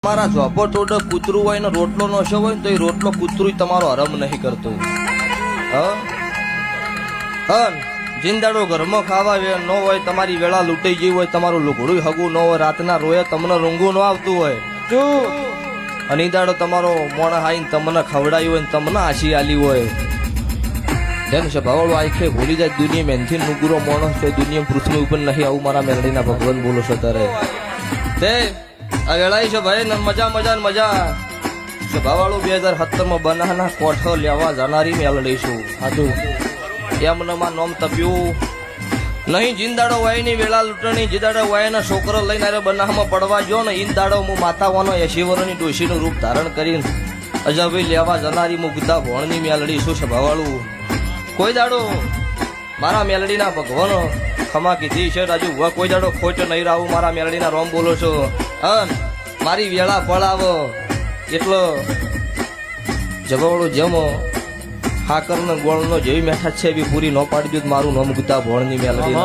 તમારા ઝોપો ટોડે કૂતરું હોય ને રોટલો નશો હોય ને તો એ રોટલો કૂતરું તમારો હરમ નહીં કરતો. જિંદાડો ઘરમાં ખાવા ન હોય, તમારી વેળા લૂંટાઈ ગઈ હોય, તમારું લુગડું હગું ન હોય, રાતના રોયે તમને રૂંગું ન આવતું હોય, અને દાડો તમારો મોણા હાઈને તમને ખવડાયું હોય ને તમને આશી આલી હોય. જેમ છે ભાવળો આખે ભૂલી જાય દુનિયા મેનથી નુગુરો માણસ છે દુનિયા પૃથ્વી ઉપર નહીં. આવું મારા મેલડીના ભગવાન બોલો છો તારે તે આ વેળાઈ છે ભાઈ ને મજા મજા ને મજા. ભાવાળું 2017 માં બનાના કોઠો લેવા જનારી મેલડી છું. સાચું એમનામાં નોમ તપ્યું નહીં. જીંદાડો વાયની વેળા લૂંટણી જીદાડો વાયના છોકરો લઈને અરે બનામાં પડવા ગયો ને ઈન દાડો હું માતાવાનો 80 વર્ષની ડોશીનું રૂપ ધારણ કરીને અજાભાઈ લેવા જનારી હું ગુદ્દા ભોણની મેલડી શું છે ભાવાળું. કોઈ દાડો મારા મેલડીના ભગવાનો ખમા કીધી છે રાજુ કોઈ દાડો ખોટ નહીં રાવું. મારા મેલડીના રોમ બોલો છો મારી વેળા પડાવો એટલો જગવડો જમો હાકર ને ગોળ નો જેવી મેઠા છે એવી પૂરી ન પાડી દઉં. મારું નામ ગુદ્દા ભોણની મેલડી.